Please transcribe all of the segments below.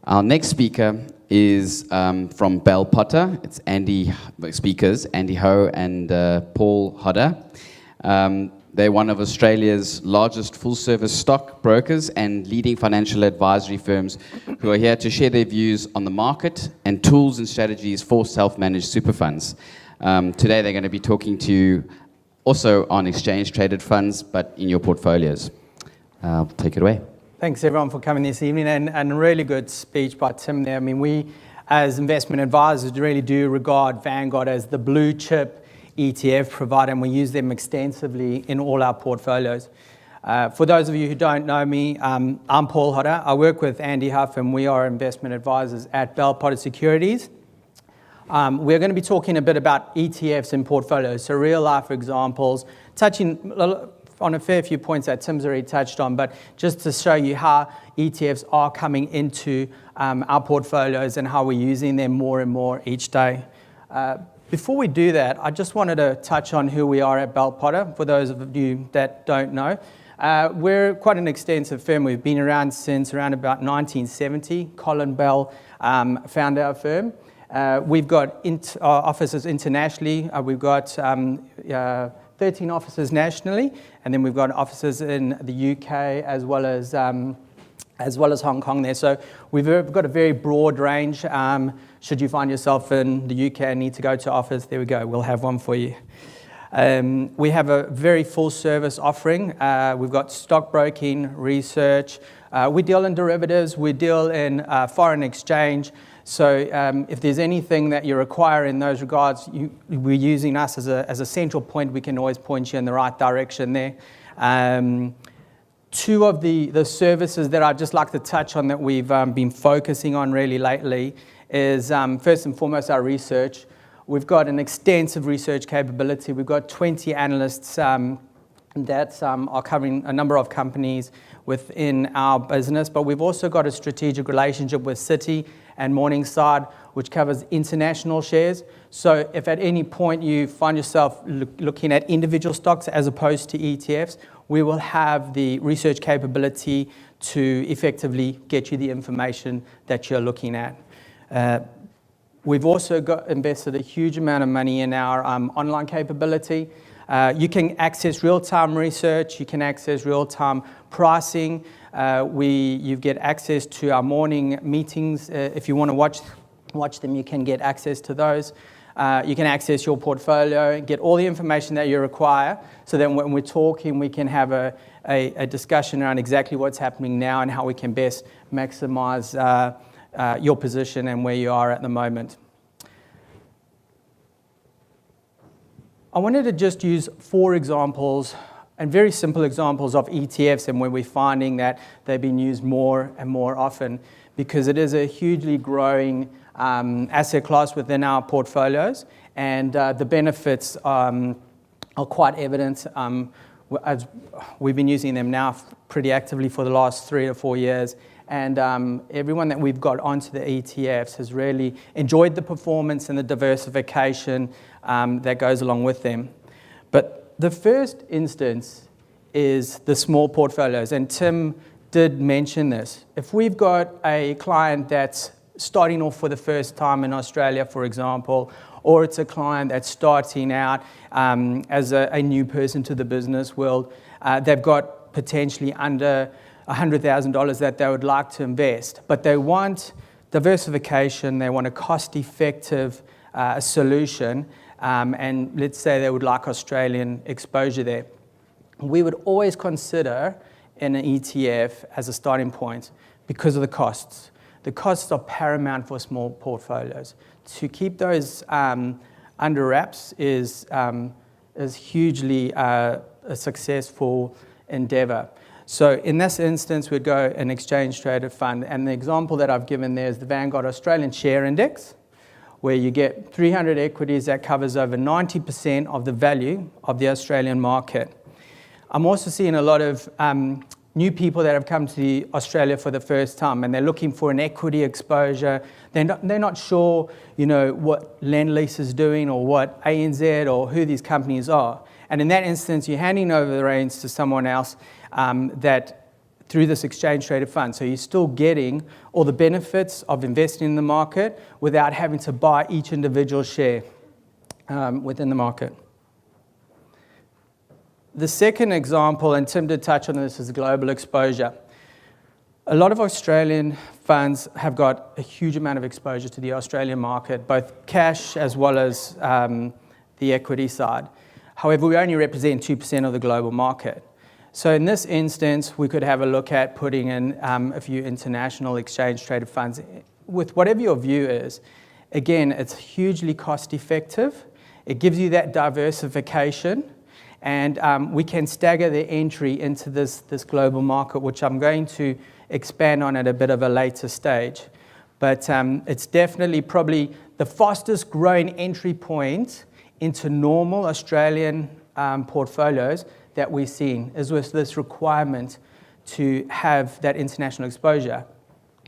Our next speaker is from Bell Potter. It's Andy Ho and Paul Hodder. They're one of Australia's largest full-service stock brokers and leading financial advisory firms who are here to share their views on the market and tools and strategies for self-managed super funds. Today they're going to be talking to you also on exchange-traded funds, but in your portfolios. Take it away. Thanks everyone for coming this evening, and a really good speech by Tim there. I mean, we as investment advisors really do regard Vanguard as the blue chip ETF provider, and we use them extensively in all our portfolios. For those of you who don't know me, I'm Paul Hodder. I work with Andy Huff, and we are investment advisors at Bell Potter Securities. We're going to be talking a bit about ETFs and portfolios, so real life examples, touching on a fair few points that Tim's already touched on, but just to show you how ETFs are coming into our portfolios and how we're using them more and more each day. Before we do that, I just wanted to touch on who we are at Bell Potter, for those of you that don't know. We're quite an extensive firm. We've been around since around about 1970. Colin Bell founded our firm. We've got offices internationally. We've got 13 offices nationally, and then we've got offices in the UK as well as Hong Kong there. So we've got a very broad range. Should you find yourself in the UK and need to go to office, there we go. We'll have one for you. We have a very full service offering. We've got stockbroking, research. We deal in derivatives. We deal in foreign exchange. So if there's anything that you require in those regards, we're using us as a central point. We can always point you in the right direction there. Two of the services that I'd just like to touch on that we've been focusing on really lately is first and foremost our research. We've got an extensive research capability. We've got 20 analysts that are covering a number of companies within our business, but we've also got a strategic relationship with Citi and Morningside, which covers international shares. So if at any point you find yourself looking at individual stocks as opposed to ETFs, we will have the research capability to effectively get you the information that you're looking at. We've also invested a huge amount of money in our online capability. You can access real-time research, you can access real-time pricing. You get access to our morning meetings. If you want to watch them, you can get access to those. You can access your portfolio, get all the information that you require, so then when we're talking, we can have a discussion around exactly what's happening now and how we can best maximize your position and where you are at the moment. I wanted to just use 4 examples, and very simple examples of ETFs and where we're finding that they've been used more and more often, because it is a hugely growing asset class within our portfolios, and the benefits are quite evident. As we've been using them now pretty actively for the last 3 or 4 years, and everyone that we've got onto the ETFs has really enjoyed the performance and the diversification that goes along with them. But the first instance is the small portfolios, and Tim did mention this. If we've got a client that's starting off for the first time in Australia, for example, or it's a client that's starting out as a new person to the business world, they've got potentially under $100,000 that they would like to invest, but they want diversification, they want a cost-effective solution, and let's say they would like Australian exposure there. We would always consider an ETF as a starting point because of the costs. The costs are paramount for small portfolios. To keep those under wraps is hugely a successful endeavor. So in this instance, we'd go an exchange-traded fund, and the example that I've given there is the Vanguard Australian Share Index, where you get 300 equities that covers over 90% of the value of the Australian market. I'm also seeing a lot of new people that have come to Australia for the first time, and they're looking for an equity exposure. They're not sure, what Lendlease is doing or what ANZ or who these companies are. And in that instance, you're handing over the reins to someone else that through this exchange-traded fund. So you're still getting all the benefits of investing in the market without having to buy each individual share within the market. The second example, and Tim did touch on this, is global exposure. A lot of Australian funds have got a huge amount of exposure to the Australian market, both cash as well as the equity side. However, we only represent 2% of the global market. So in this instance, we could have a look at putting in a few international exchange-traded funds with whatever your view is. Again, it's hugely cost-effective. It gives you that diversification, and we can stagger the entry into this global market, which I'm going to expand on at a bit of a later stage. But it's definitely probably the fastest growing entry point into normal Australian portfolios that we're seeing, is with this requirement to have that international exposure.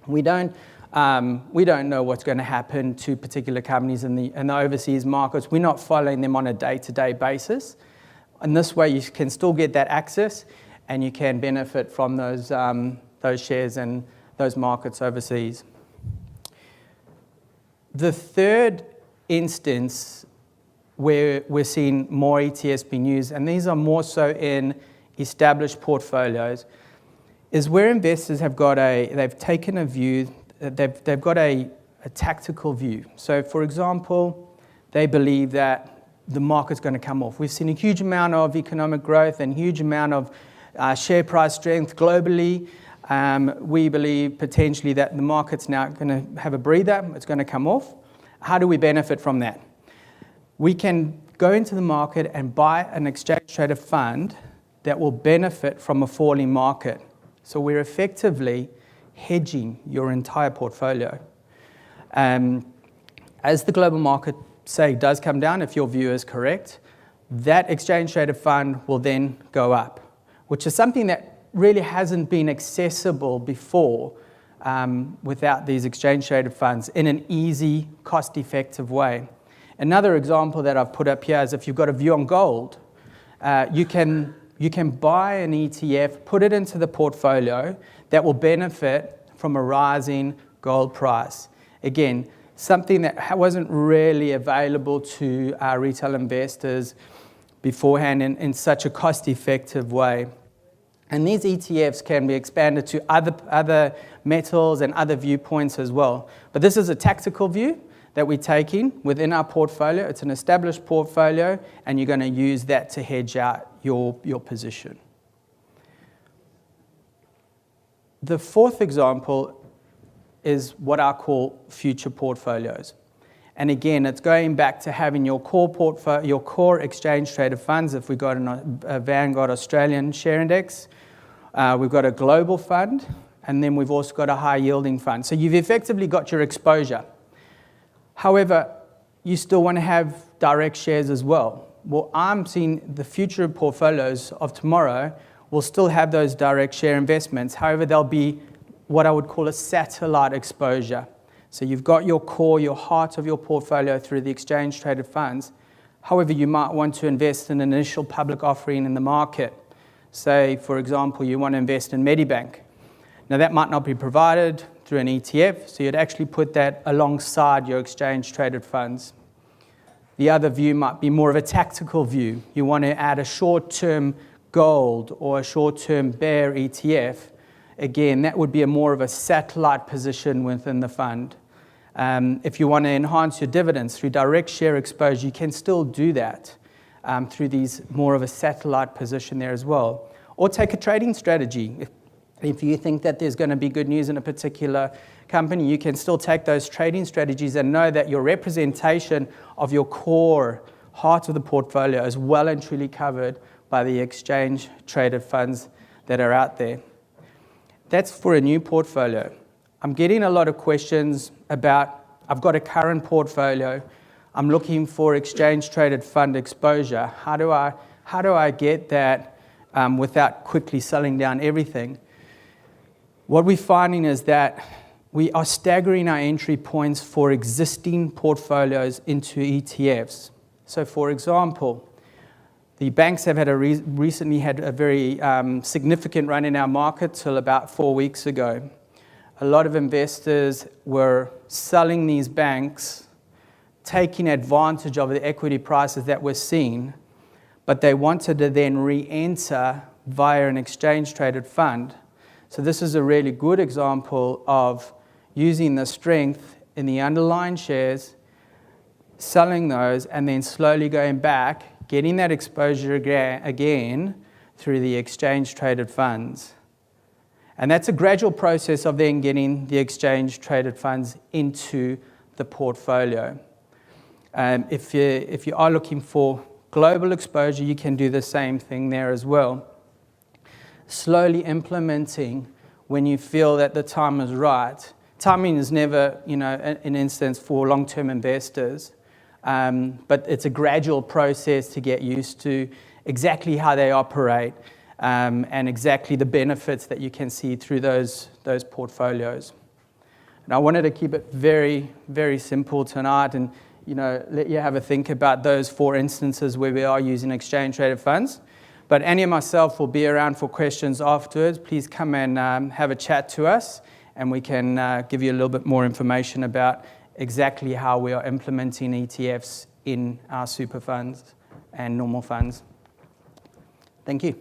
We don't know what's going to happen to particular companies in the overseas markets. We're not following them on a day-to-day basis. And this way, you can still get that access, and you can benefit from those shares and those markets overseas. The third instance where we're seeing more ETFs being used, and these are more so in established portfolios, is where investors have got they've taken a view, they've got a tactical view. So for example, they believe that the market's going to come off. We've seen a huge amount of economic growth and huge amount of share price strength globally. We believe potentially that the market's now going to have a breather, it's going to come off. How do we benefit from that? We can go into the market and buy an exchange-traded fund that will benefit from a falling market. So we're effectively hedging your entire portfolio. As the global market, say, does come down, if your view is correct, that exchange-traded fund will then go up, which is something that really hasn't been accessible before without these exchange-traded funds in an easy, cost-effective way. Another example that I've put up here is if you've got a view on gold, you can buy an ETF, put it into the portfolio that will benefit from a rising gold price. Again, something that wasn't really available to our retail investors beforehand in such a cost-effective way. And these ETFs can be expanded to other metals and other viewpoints as well. But this is a tactical view that we're taking within our portfolio. It's an established portfolio, and you're going to use that to hedge out your position. The fourth example is what I call future portfolios. And again, it's going back to having your core exchange-traded funds. If we've got a Vanguard Australian share index, we've got a global fund, and then we've also got a high-yielding fund. So you've effectively got your exposure. However, you still want to have direct shares as well. Well, I'm seeing the future portfolios of tomorrow will still have those direct share investments. However, they'll be what I would call a satellite exposure. So you've got your core, your heart of your portfolio through the exchange-traded funds. However, you might want to invest in an initial public offering in the market. Say, for example, you want to invest in Medibank. Now, that might not be provided through an ETF, so you'd actually put that alongside your exchange-traded funds. The other view might be more of a tactical view. You want to add a short-term gold or a short-term bear ETF. Again, that would be more of a satellite position within the fund. If you want to enhance your dividends through direct share exposure, you can still do that through these more of a satellite position there as well. Or take a trading strategy. If you think that there's going to be good news in a particular company, you can still take those trading strategies and know that your representation of your core heart of the portfolio is well and truly covered by the exchange-traded funds that are out there. That's for a new portfolio. I'm getting a lot of questions about, I've got a current portfolio, I'm looking for exchange-traded fund exposure. How do I get that without quickly selling down everything? What we're finding is that we are staggering our entry points for existing portfolios into ETFs. So for example, The banks have had recently had a very significant run in our market till about 4 weeks ago. A lot of investors were selling these banks, taking advantage of the equity prices that were seen, but they wanted to then re-enter via an exchange-traded fund. So this is a really good example of using the strength in the underlying shares, selling those, and then slowly going back, getting that exposure again through the exchange-traded funds. And that's a gradual process of then getting the exchange-traded funds into the portfolio. If you are looking for global exposure, you can do the same thing there as well. Slowly implementing when you feel that the time is right. Timing is never, an instance for long-term investors, but it's a gradual process to get used to exactly how they operate and exactly the benefits that you can see through those portfolios. And I wanted to keep it very, very simple tonight and let you have a think about those 4 instances where we are using exchange-traded funds. But Annie and myself will be around for questions afterwards. Please come and have a chat to us, and we can give you a little bit more information about exactly how we are implementing ETFs in our super funds and normal funds. Thank you.